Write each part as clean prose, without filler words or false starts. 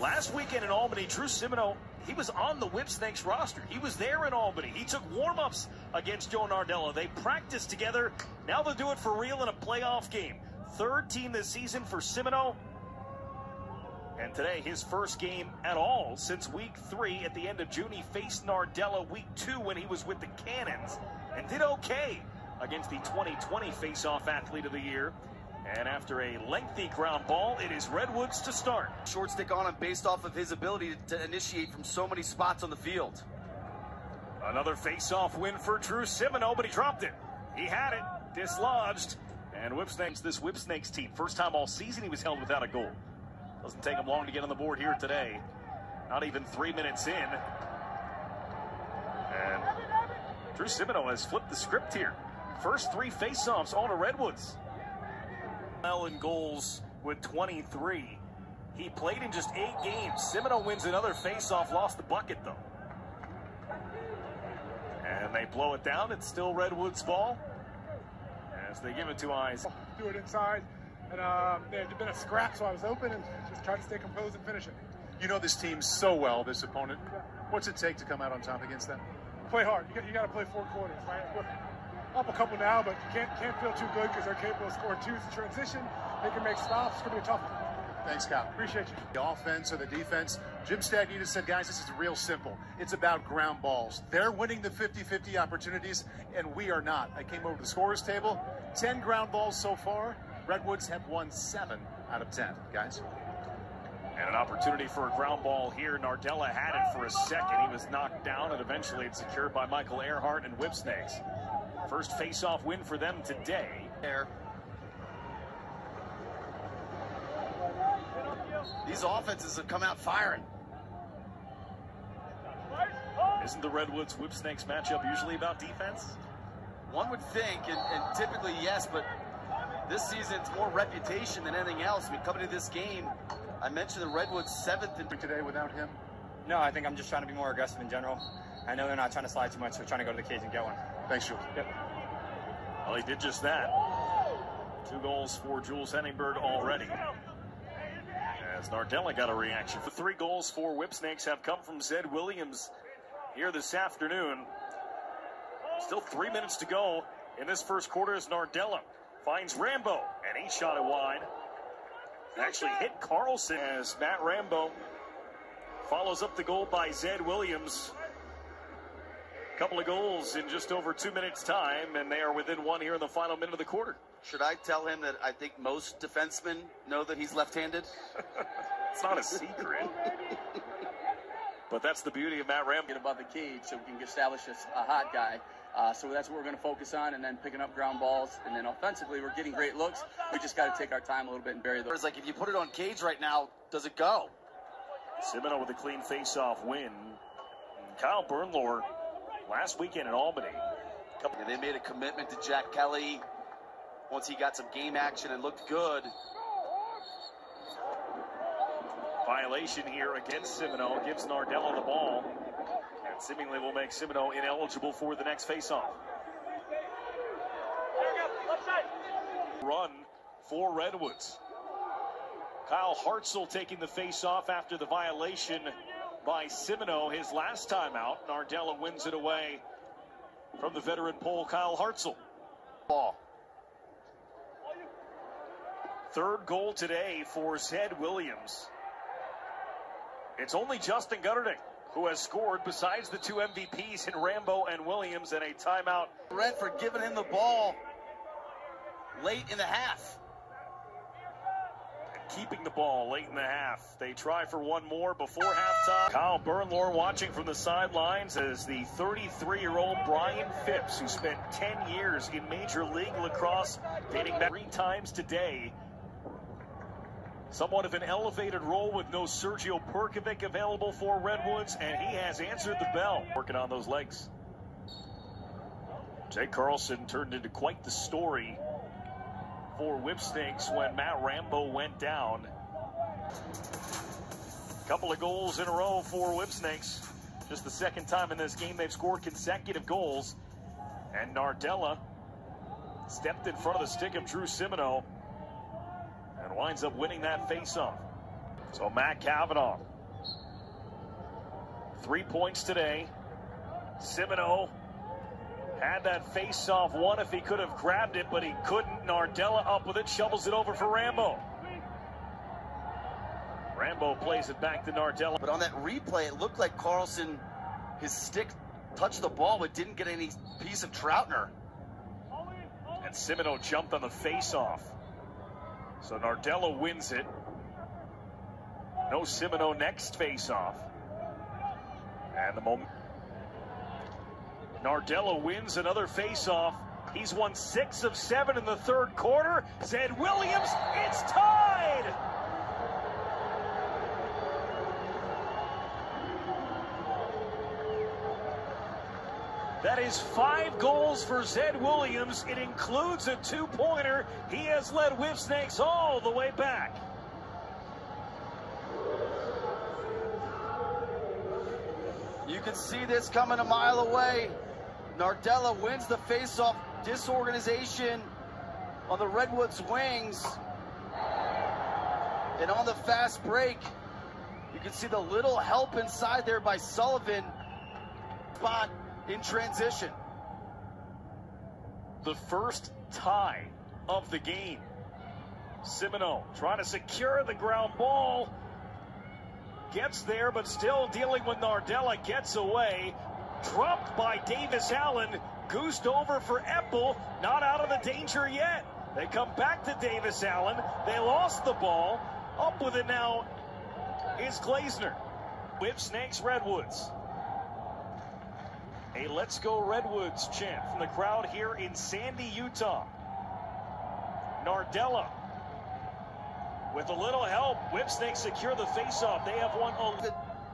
Last weekend in Albany, Drew Simoneau, he was on the Whipsnakes roster. He was there in Albany. He took warm-ups against Joe Nardella. They practiced together. Now they'll do it for real in a playoff game. Third team this season for Simoneau. And today, his first game at all since week 3 at the end of June. He faced Nardella week 2 when he was with the Cannons and did okay against the 2020 Faceoff Athlete of the Year. And after a lengthy ground ball, it is Redwoods to start. Short stick on him based off of his ability to initiate from so many spots on the field. Another face-off win for Drew Simoneau, but he dropped it. He had it, dislodged. And Whipsnakes, this Whipsnakes team, first time all season he was held without a goal. Doesn't take him long to get on the board here today. Not even 3 minutes in. And Drew Simoneau has flipped the script here. First 3 face-offs all to Redwoods. In goals with 23. He played in just 8 games. Simoneau wins another face-off, lost the bucket though. And they blow it down. It's still Redwoods' ball as they give it to Eyes. Do it inside, and there had been a scrap, so I was open and just tried to stay composed and finish it. You know this team so well, this opponent. What's it take to come out on top against them? Play hard. You got to play 4 quarters, right? We're up a couple now, but you can't feel too good because they're capable of scoring 2s in transition. They can make stops. It's going to be a tough one. Thanks, Kyle. Appreciate you. The offense or the defense, Jim Stagnita said, guys, this is real simple. It's about ground balls. They're winning the 50-50 opportunities, and we are not. I came over to the scorer's table. 10 ground balls so far. Redwoods have won 7 out of 10, guys. And an opportunity for a ground ball here. Nardella had it for a second. He was knocked down, and eventually it's secured by Michael Earhart and Whipsnakes. First face-off win for them today. These offenses have come out firing. Isn't the Redwoods Whipsnakes matchup usually about defense? One would think, and typically yes, but this season it's more reputation than anything else. I mean, coming to this game, I mentioned the Redwoods 7th in today without him. No, I think I'm just trying to be more aggressive in general. I know they're not trying to slide too much, so we're trying to go to the cage and get one. Thanks, Jules. Yep. Well, he did just that. 2 goals for Jules Henningberg already. As Nardella got a reaction. The 3 goals for Whipsnakes have come from Zed Williams here this afternoon. Still 3 minutes to go in this first quarter as Nardella finds Rambo, and he shot it wide. Actually hit Carlson as Matt Rambo follows up the goal by Zed Williams. Couple of goals in just over 2 minutes time, and they are within 1 here in the final minute of the quarter. Should I tell him that I think most defensemen know that he's left-handed? It's not a secret. But that's the beauty of Matt Rambo. Get above the cage so we can establish a hot guy. So that's what we're going to focus on, and then picking up ground balls. And then offensively, we're getting great looks. We just got to take our time a little bit and bury those. It's like if you put it on cage right now, does it go? Simoneau with a clean face-off win. Kyle Bernlohr last weekend in Albany. Yeah, they made a commitment to Jack Kelly once he got some game action and looked good. Violation here against Simoneau gives Nardella the ball, and seemingly will make Simoneau ineligible for the next face-off. Run for Redwoods. Kyle Hartzell taking the face-off after the violation by Simoneau his last time out. Nardella wins it away from the veteran Pole, Kyle Hartzell. Ball. 3rd goal today for Zed Williams. It's only Justin Gutterding who has scored besides the 2 MVPs in Rambo and Williams, and a timeout. Redford giving him the ball late in the half. Keeping the ball late in the half. They try for one more before halftime. Kyle Bernlohr watching from the sidelines as the 33-year-old Brian Phipps, who spent 10 years in Major League Lacrosse, dating back 3 times today. Somewhat of an elevated role with no Sergio Perkovic available for Redwoods, and he has answered the bell. Working on those legs. Jake Carlson turned into quite the story for Whipsnakes when Matt Rambo went down. Couple of goals in a row for Whipsnakes. Just the 2nd time in this game they've scored consecutive goals. And Nardella stepped in front of the stick of Drew Simoneau and winds up winning that face-off. So Matt Kavanaugh, 3 points today. Simoneau had that face-off one if he could have grabbed it, but he couldn't. Nardella up with it, shovels it over for Rambo. Rambo plays it back to Nardella. But on that replay, it looked like Carlson, his stick touched the ball, but didn't get any piece of Troutner. And Simoneau jumped on the face-off. So Nardella wins it. No Simoneau next face-off. And the moment. Nardella wins another face-off. He's won 6 of 7 in the third quarter. Zed Williams, it's tied! That is 5 goals for Zed Williams. It includes a 2-pointer. He has led Whipsnakes all the way back. You can see this coming a mile away. Nardella wins the faceoff. Disorganization on the Redwoods wings. And on the fast break, you can see the little help inside there by Sullivan. Spot in transition. The first tie of the game. Simoneau trying to secure the ground ball. Gets there, but still dealing with Nardella. Gets away. Dropped by Davis Allen. Goosed over for Eppel. Not out of the danger yet. They come back to Davis Allen. They lost the ball. Up with it now is Glazner. Whipsnakes Redwoods. A Let's Go Redwoods chant from the crowd here in Sandy, Utah. Nardella with a little help. Whipsnakes secure the faceoff. They have won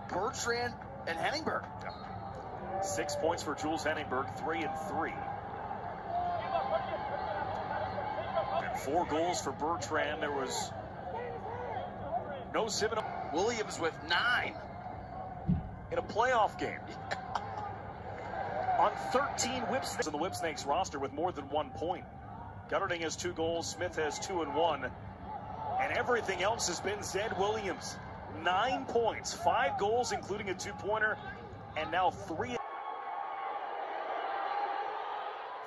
Bertrand and Henningberg. 6 points for Jules Henningberg, 3 and 3. And 4 goals for Bertrand. There was no Simoneau. Williams with 9. In a playoff game. On 13 Whipsnakes in the Whipsnakes roster with more than 1 point. Gutterding has 2 goals. Smith has 2 and 1. And everything else has been Zed Williams. 9 points, 5 goals, including a 2-pointer, and now 3.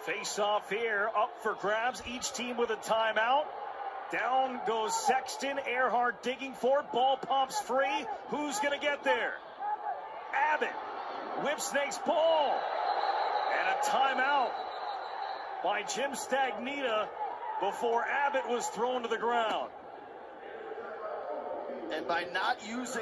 Face off here, up for grabs. Each team with a timeout. Down goes Sexton. Earhart digging for it. Ball pops free. Who's going to get there? Abbott. Whipsnakes ball. And a timeout by Jim Stagnita before Abbott was thrown to the ground. And by not using